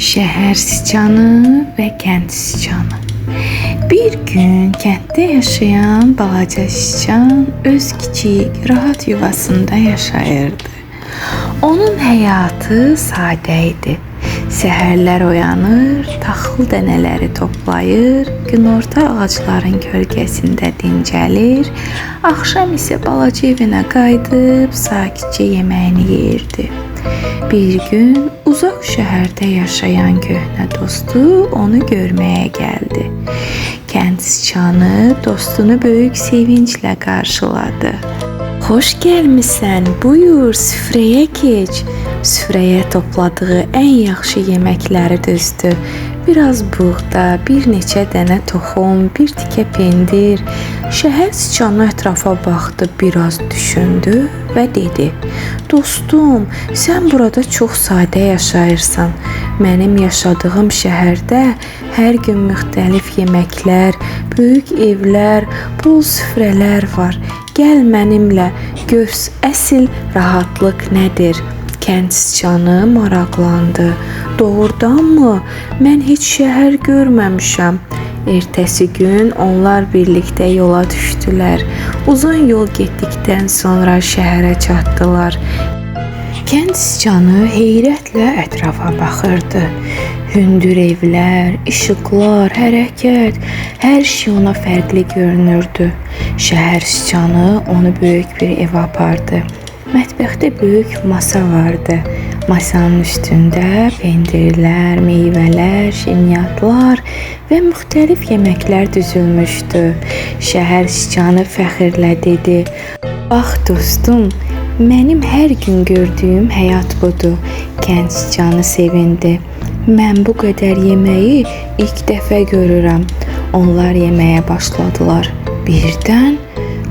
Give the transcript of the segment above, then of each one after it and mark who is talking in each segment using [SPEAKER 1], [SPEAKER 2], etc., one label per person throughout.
[SPEAKER 1] Şəhər siçanı və kənd siçanı. Bir gün kənddə yaşayan balaca siçan öz kiçik, rahat yuvasında yaşayırdı. Onun həyatı sadə idi. Səhərlər oyanır, taxıl dənələri toplayır, günorta ağacların kölgəsində dincəlir, axşam isə balaca evinə qayıdıb sakitcə yeməyini yeyirdi. Bir gün uzaq şəhərdə yaşayan köhnə dostu onu görməyə gəldi. Kənd siçanı dostunu böyük sevinclə qarşıladı. Xoş gəlmisən, buyur, süfrəyə keç. Süfrəyə topladığı ən yaxşı yeməkləri düzdü. Biraz buğda, bir neçə dənə toxum, bir tikə pendir. Şəhər siçanı ətrafa baxdı, biraz düşündü və dedi: "Dostum, sən burada çox sadə yaşayırsan. Mənim yaşadığım şəhərdə hər gün müxtəlif yeməklər, böyük evlər, bol süfrələr var. Gəl mənimlə, gör əsl rahatlıq nədir?" Kənd siçanı maraqlandı. Doğrudanmı? Mən heç şəhər görməmişəm. Ertəsi gün onlar birlikdə yola düşdülər. Uzun yol getdikdən sonra şəhərə çatdılar. Kənd siçanı heyrətlə ətrafa baxırdı. Hündür evlər, işıqlar, hərəkət, hər şey ona fərqli görünürdü. Şəhər siçanı onu böyük bir evə apardı. Mətbəxdə böyük masa vardı. Masanın üstündə pendirlər, meyvələr, şirniyyatlar və müxtəlif yeməklər düzülmüşdü. Şəhər siçanı fəxrlə dedi: "Bax dostum, mənim hər gün gördüyüm həyat budur." Kənd siçanı sevindi. "Mən bu qədər yeməyi ilk dəfə görürəm." Onlar yeməyə başladılar. Birdən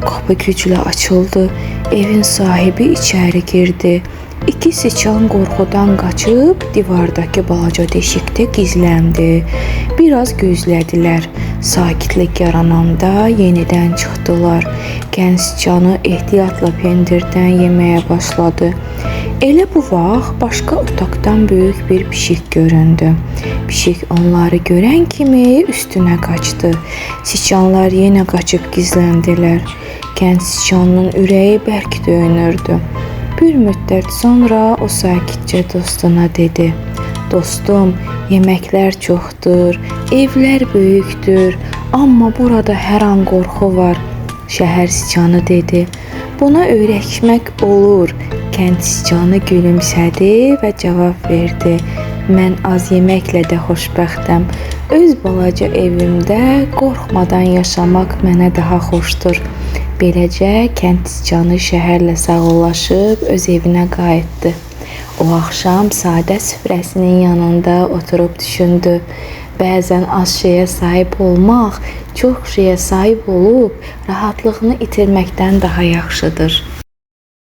[SPEAKER 1] qapı güclə açıldı. Evin sahibi içəri girdi. İki siçan qorxudan qaçıb divardakı balaca deşikdə gizləndi. Biraz gözlədilər. Sakitlik yarananda yenidən çıxdılar. Kənd siçanı ehtiyatla pendirdən yeməyə başladı. Elə bu vaxt başqa otaqdan böyük bir pişik göründü. Pişik onları görən kimi üstünə qaçdı. Siçanlar yenə qaçıb gizləndilər. Kənd siçanının ürəyi bərk döyünürdü. Bir müddət sonra o sakitcə dostuna dedi: "Dostum, yeməklər çoxdur, evlər böyükdür, amma burada hər an qorxu var." Şəhər siçanı dedi: "Buna öyrəşmək olur." Kənd siçanı gülümsədi və cavab verdi: "Mən az yeməklə də xoşbəxtəm. Öz balaca evimdə qorxmadan yaşamaq mənə daha xoşdur." Beləcə kənd siçanı şəhərlə sağollaşıb öz evinə qayıtdı. O axşam sadə süfrəsinin yanında oturub düşündü: Bəzən az şeyə sahib olmaq, çox şeyə sahib olub rahatlığını itirməkdən daha yaxşıdır.